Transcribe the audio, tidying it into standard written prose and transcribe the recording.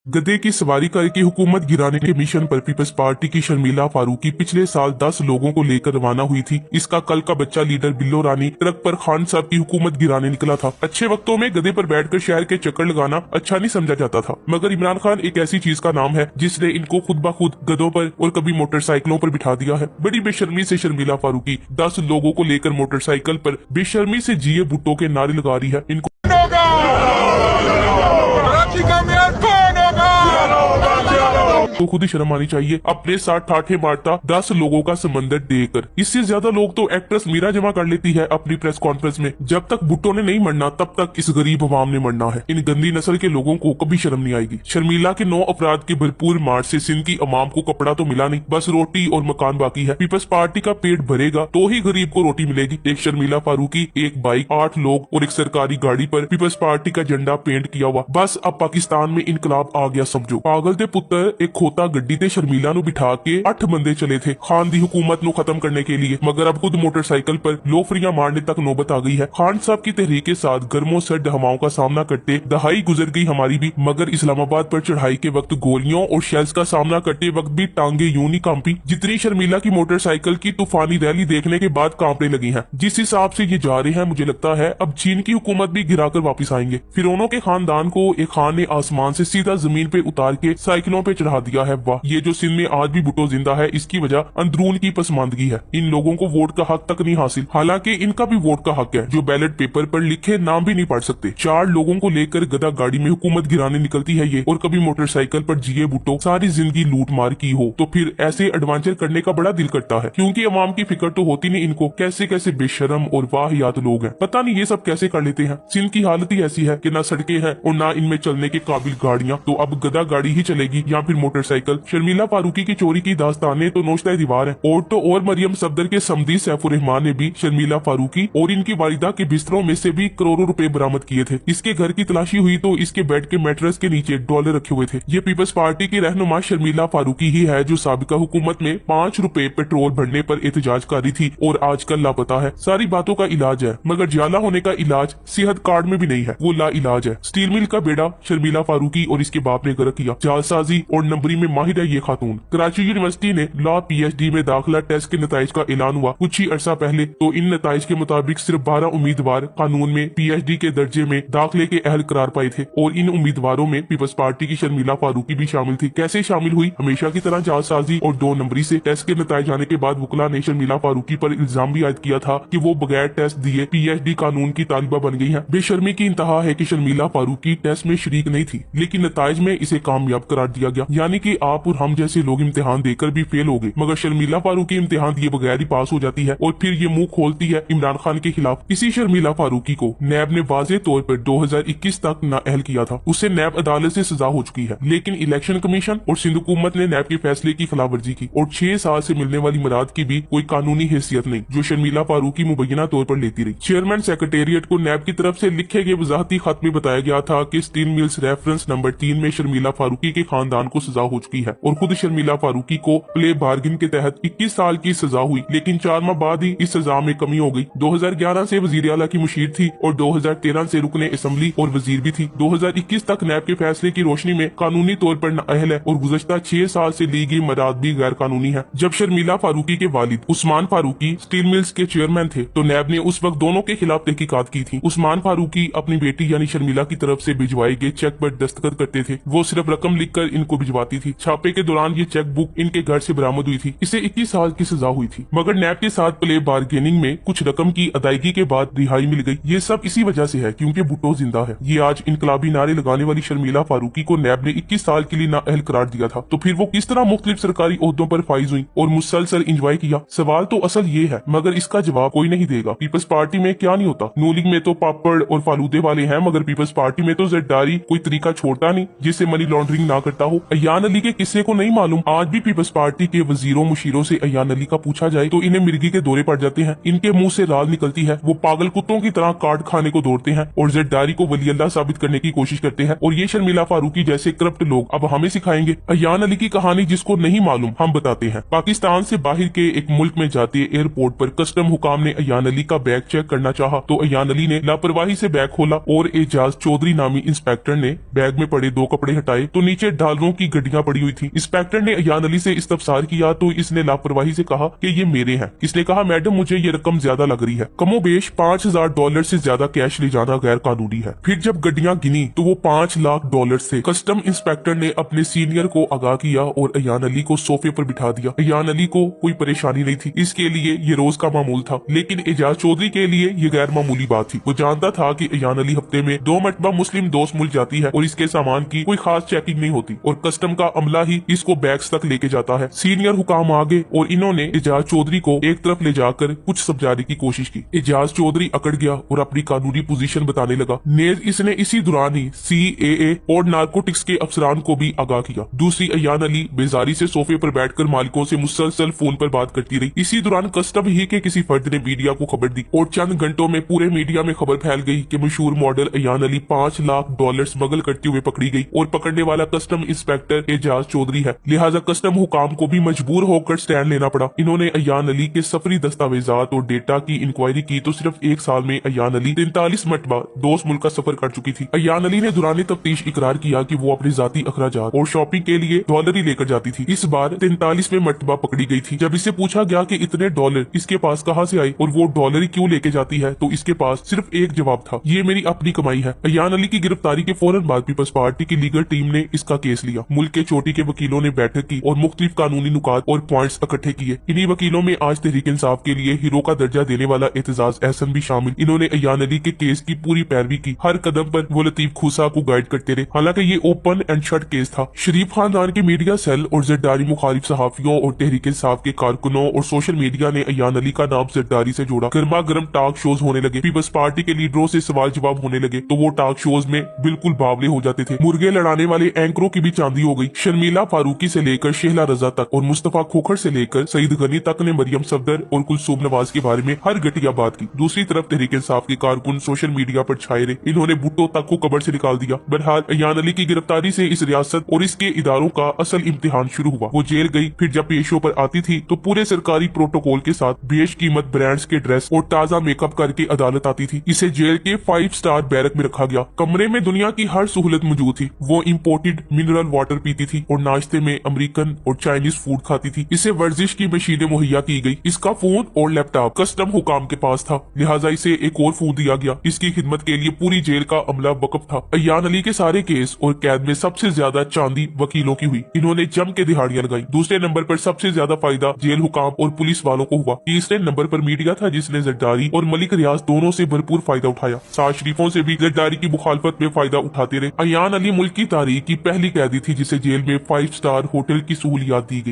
गधे की सवारी करके हुकूमत गिराने के मिशन पर पीपल्स पार्टी की शर्मिला फारूकी पिछले साल 10 लोगों को लेकर रवाना हुई थी। इसका कल का बच्चा लीडर बिल्लो रानी ट्रक पर खान साहब की हुकूमत गिराने निकला था। अच्छे वक्तों में गधे पर बैठकर शहर के चक्कर लगाना अच्छा नहीं समझा जाता था, मगर इमरान खान एक ऐसी चीज का नाम है जिसने इनको खुद ब खुद गधों पर और कभी मोटरसाइकिलों पर बिठा दिया है। बड़ी बेशर्मी से शर्मिला फारूकी 10 लोगों को लेकर मोटरसाइकिल पर बेशर्मी से जिए भुट्टो के नारे लगा रही है। इनको तो खुद ही शर्म आनी चाहिए, अपने साथ ठाठे मारता 10 लोगों का समंदर देकर। इससे ज्यादा लोग तो एक्ट्रेस मीरा जमा कर लेती है अपनी प्रेस कॉन्फ्रेंस में। जब तक भुट्टो ने नहीं मरना तब तक इस गरीब अवाम ने मरना है। इन गंदी नस्ल के लोगों को कभी शर्म नहीं आएगी। शर्मिला के 9 अपराध के भरपूर मार्च से सिंध की अवाम को कपड़ा तो मिला नहीं, बस रोटी और मकान बाकी है। पीपल्स पार्टी का पेट भरेगा तो ही गरीब को रोटी मिलेगी। एक शर्मिला फारूकी, एक बाइक, 8 लोग और एक सरकारी गाड़ी पर पीपल्स पार्टी का झंडा पेंट किया हुआ। बस अब पाकिस्तान में इनकलाब आ गया समझो। पागल दे पुत्र एक खोता गड्डी ते शर्मिला नु बिठा के 8 बंदे चले थे खान दी हुकूमत नु खत्म करने के लिए, मगर अब खुद मोटरसाइकिल पर लोफरियां मारने तक नौबत आ गई है। खान साहब की तहरीक के साथ गर्मों सर्द हवाओं का सामना करते दहाई गुजर गई हमारी भी, मगर इस्लामाबाद पर चढ़ाई के वक्त गोलियों और शेल्स का सामना करते वक्त भी टांगे यूं नहीं कांपी जितनी शर्मिला की मोटरसाइकिल की तूफानी रैली देखने के बाद कांपने लगी है। जिस हिसाब से ये जा रहे हैं मुझे लगता है अब चीन की हुकूमत भी गिराकर वापिस आएंगे। फिरौनों के खानदान को एक खान ने आसमान से सीधा जमीन पे उतार के साइकिलों पे चढ़ा दिया है। वाह, ये जो सिंध में आज भी भुट्टो जिंदा है इसकी वजह अंदरून की पसमानदगी है। इन लोगों को वोट का हक तक नहीं हासिल, हालांकि इनका भी वोट का हक है जो बैलेट पेपर पर लिखे नाम भी नहीं पढ़ सकते। 4 लोगों को लेकर गधा गाड़ी में हुकूमत गिराने निकलती है ये, और कभी मोटरसाइकिल पर जिए भुट्टो सारी जिंदगी लूट मार की हो तो फिर ऐसे एडवेंचर करने का बड़ा दिल करता है, क्योंकि अवाम की फिक्र तो होती नहीं इनको। कैसे कैसे बेशरम और वाहियात लोग हैं, पता नहीं ये सब कैसे कर लेते हैं। सिंध की हालत ही ऐसी है कि ना सड़कें हैं और ना इनमें चलने के काबिल गाड़ियां, तो अब गधा गाड़ी ही चलेगी या फिर मोटरसाइकिल। शर्मिला फारूकी की चोरी की दास्तानें तो नोश्ता दीवार है। और तो और मरियम सफदर के समदी सैफुर रहमान ने भी शर्मिला फारूकी और इनकी वालिदा के बिस्तरों में से भी करोड़ों रुपए बरामद किए थे। इसके घर की तलाशी हुई तो इसके बेड के मैट्रेस के नीचे डॉलर रखे हुए थे। ये पीपल्स पार्टी की रहनुमा शर्मिला फारूकी ही है जो साबिका हुकूमत में 5 रुपए पेट्रोल भरने पर एहतजाज कर रही थी और आजकल लापता है। सारी बातों का इलाज है, मगर जाला होने का इलाज सेहत कार्ड में भी नहीं है, वो ला इलाज है। स्टील मिल का बेड़ा शर्मिला फारूकी और इसके बाप ने गर्क किया। जालसाजी और नंबरी में माहिर है ये खातून। कराची यूनिवर्सिटी ने लॉ पीएचडी में दाखिला टेस्ट के नताइज का ऐलान हुआ कुछ ही अरसा पहले, तो इन नताइज के मुताबिक सिर्फ 12 उम्मीदवार कानून में पीएचडी के दर्जे में दाखिले के अहल करार पाए थे, और इन उम्मीदवारों में पीपल्स पार्टी की शर्मिला फारूकी भी शामिल थी। कैसे शामिल हुई? हमेशा की तरह जालसाजी और 2 नंबरी से। टेस्ट के नताइज आने के बाद वकला ने शर्मिला फारूकी पर इल्जाम भी आयद किया था कि वो बगैर टेस्ट दिए पीएचडी कानून की तालिबा बन गई है। बेशर्मी की इंतहा है कि शर्मिला फारूकी टेस्ट में शरीक नहीं थी, लेकिन नताइज में इसे कामयाब करार दिया गया, यानी कि आप और हम जैसे लोग इम्तिहान देकर भी फेल हो गए, मगर शर्मिला फारूकी इम्तिहान दिए बगैर ही पास हो जाती है और फिर ये मुंह खोलती है इमरान खान के खिलाफ। इसी शर्मिला फारूकी को नैब ने वाज़ेह तौर पर 2021 तक नाअहल किया था। उससे नैब अदालत से सजा हो चुकी है, लेकिन इलेक्शन कमीशन और सिंध हुकूमत ने नैब के फैसले की खिलाफ वर्जी की और 6 साल से मिलने वाली मराद की भी कोई कानूनी हैसियत नहीं जो शर्मिला फारूकी मुबैना तौर पर लेती रही। चेयरमैन सेक्रेटेरिएट को नैब की तरफ से लिखे गए वजाहती खत में बताया गया था कि स्टील मिल्स रेफरेंस नंबर 3 में शर्मिला फारूकी के खानदान को सजा हो चुकी है और खुद शर्मिला फारूकी को प्ले बार्गिन के तहत 21 साल की सजा हुई, लेकिन 4 माह बाद ही इस सजा में कमी हो गई। 2011 से वजीर आला की मुशीर थी और 2013 से रुकने असम्बली और वजीर भी थी। 2021 तक नैब के फैसले की रोशनी में कानूनी तौर पर नाअहल है और गुज़श्ता 6 साल से ली गई मराद भी गैर कानूनी है। जब शर्मिला फारूकी के वालिद उस्मान फारूकी स्टील मिल्स के चेयरमैन थे तो नैब ने उस वक्त दोनों के खिलाफ तहकीकात की थी। उस्मान फारूकी अपनी बेटी यानी शर्मिला की तरफ से भिजवाए गए चेक पर दस्तखत करते थे, वो सिर्फ रकम लिखकर इनको भिजवाती थी। छापे के दौरान ये चेक बुक इनके घर से बरामद हुई थी। इसे 21 साल की सजा हुई थी, मगर नैब के साथ प्ले बार्गेनिंग में कुछ रकम की अदायगी के बाद रिहाई मिल गई। ये सब इसी वजह से है क्योंकि भुट्टो जिंदा है। ये आज इनकलाबी नारे लगाने वाली शर्मिला फारूकी को नैब ने 21 साल के लिए नाअहल करार दिया था, तो फिर वो किस तरह मुख्तलिफ सरकारी ओहदों पर फाइज हुई और मुसलसल इंजॉय किया? सवाल तो असल ये है, मगर इसका जवाब कोई नहीं देगा। पीपल्स पार्टी में क्या नहीं होता। नू लीग में तो पापड़ और फालूदे वाले हैं, मगर पीपल्स पार्टी में तो जरदारी कोई तरीका छोड़ता नहीं जिससे मनी लॉन्ड्रिंग ना करता हो। अयान अली के किस्से को नहीं मालूम। आज भी पीपल्स पार्टी के वजीरों मुशीरों से अयान अली का पूछा जाए तो इन्हें मिर्गी के दौरे पड़ जाते हैं, इनके मुंह से लाल निकलती है, वो पागल कुत्तों की तरह काट खाने को दौड़ते हैं और जरदारी को वली अल्लाह साबित करने की कोशिश करते हैं। और ये शर्मिला फारूकी जैसे करप्ट लोग अब हमें सिखाएंगे। अयान अली की कहानी जिसको नहीं मालूम हम बताते हैं। पाकिस्तान से बाहर के एक मुल्क में जाते एयरपोर्ट पर कस्टम हुकाम ने अयान अली का बैग चेक करना चाहा तो अयान अली ने लापरवाही से बैग खोला और एजाज चौधरी नामी इंस्पेक्टर ने बैग में पड़े 2 कपड़े हटाए तो नीचे डॉलरों की गड्डियां पड़ी हुई थी। इंस्पेक्टर ने अयान अली से इस्तफसार किया तो इसने लापरवाही से कहा कि ये मेरे हैं। इसने कहा मैडम मुझे ये रकम ज्यादा लग रही है। कमोबेश $5000 से ज्यादा कैश ले जाना गैर कानूनी है। फिर जब गड्डियां गिनी तो वो $5 लाख थे। कस्टम इंस्पेक्टर ने अपने सीनियर को आगाह किया और अयान अली को सोफे पर बिठा दिया। अयान अली को कोई परेशानी नहीं थी, इसके लिए ये रोज का मामूल था, लेकिन एजाज चौधरी के लिए ये गैर मामूली बात थी। वो जानता था कि अयान अली हफ्ते में 2 मरतबा मुस्लिम दोस्त मुल्क जाती है और इसके सामान की कोई खास चेकिंग नहीं होती और कस्टम का अमला ही इसको बैग्स तक लेके जाता है। सीनियर हुकाम आ गए और इन्होंने एजाज चौधरी को एक तरफ ले जाकर कुछ समझाने की कोशिश की। एजाज चौधरी अकड़ गया और अपनी कानूनी पोजीशन बताने लगा। नेज इसने इसी दौरान ही CAA और नारकोटिक्स के अफसरान को भी आगाह किया। दूसरी अयान अली बेजारी से सोफे पर बैठकर मालिकों से मुसलसल फोन पर बात करती रही। इसी दौरान कस्टम ही के किसी फर्द ने मीडिया को खबर दी और चंद घंटों में पूरे मीडिया में खबर फैल गई कि मशहूर मॉडल अयान अली $5 लाख स्मगल करते हुए पकड़ी गई और पकड़ने वाला कस्टम इंस्पेक्टर एजाज चौधरी है। लिहाजा कस्टम हुकाम को भी मजबूर होकर स्टैंड लेना पड़ा। इन्होंने अयान अली के सफरी दस्तावेजात और डेटा की इंक्वायरी की तो सिर्फ 1 साल में अयान अली 43 मरतबा दोस्त मुल्क का सफर कर चुकी थी। अयान अली ने दौरान तफ्तीश इकरार किया कि वो अपनी जाती अखराजात और शॉपिंग के लिए डॉलर ही लेकर जाती थी। इस बार 43वें मरतबा पकड़ी गई थी। जब इससे पूछा गया कि इतने डॉलर इसके पास कहां से आए और वो डॉलर ही क्यों लेके जाती है तो इसके पास सिर्फ एक जवाब था, ये मेरी अपनी कमाई है। अयान अली की गिरफ्तारी के फौरन बाद पीपल्स पार्टी की लीगल टीम ने इसका केस लिया। मुल्क के चोटी के वकीलों ने बैठक की और मुख्तलिफ कानूनी नुकात और पॉइंट्स इकट्ठे किए। इन्हीं वकीलों में आज तहरीक इंसाफ के लिए हीरो का दर्जा देने वाला एतजाज एहसन भी शामिल। इन्होंने अयान अली के केस की पूरी पैरवी की। हर कदम पर वो लतीफ खूसा को गाइड करते रहे। हालांकि ये ओपन एंड शट केस था। शरीफ खानदान के मीडिया सेल और जरदारी मुखालिफ सहाफियों और तहरीक इंसाफ के कारकुनों और सोशल मीडिया ने अयान अली का नाम जरदारी से जोड़ा। गर्मा गर्म टॉक शोज होने लगे। पीपल्स पार्टी के लीडरों से सवाल जवाब होने लगे तो वो टॉक शोज में बिल्कुल बावले हो जाते थे। मुर्गे लड़ाने वाले एंकरों की भी चांदी हो गई। शर्मिला फारूकी से लेकर शेहला रजा तक और मुस्तफा खोखर से लेकर सईद गनी तक ने मरियम सफदर और कुलसूम नवाज के बारे में हर घटिया बात की। दूसरी तरफ तहरीक इंसाफ के कारकुन सोशल मीडिया पर छाए रहे। इन्होंने भुट्टो तक को कब्र से निकाल दिया। बहरहाल अयान अली की गिरफ्तारी से इस रियासत और इसके इदारों का असल इम्तिहान शुरू हुआ। वो जेल गई, फिर जब पेशों पर आती थी तो पूरे सरकारी प्रोटोकॉल के साथ बेशकीमत ब्रांड्स के ड्रेस और ताजा मेकअप करके अदालत आती थी। इसे जेल के 5 स्टार बैरक में रखा गया। कमरे में दुनिया की हर सहूलत मौजूद थी। वो इम्पोर्टेड मिनरल वाटर पीती थी और नाश्ते में अमेरिकन और चाइनीज फूड खाती थी। इसे वर्जिश की मशीनें मुहैया की गई। इसका फोन और लैपटॉप कस्टम हुकाम के पास था, लिहाजा इसे एक और फोन दिया गया। इसकी खिदमत के लिए पूरी जेल का अमला वक़्फ था। अयान अली के सारे केस और कैद में सबसे ज्यादा चांदी वकीलों की हुई। इन्होंने जम के दिहाड़ियां लगाई। दूसरे नंबर पर सबसे ज्यादा फायदा जेल हुकाम और पुलिस वालों को हुआ। तीसरे नंबर पर मीडिया था जिसने जरदारी और मलिक रियाज दोनों से भरपूर फायदा उठाया। साज शरीफों से भी जरदारी की मुखालफत में फायदा उठाते रहे। अयान अली मुल्क की तारीख की पहली कैदी थी जिसे जेल में 5 स्टार होटल की सहूलियात दी गई।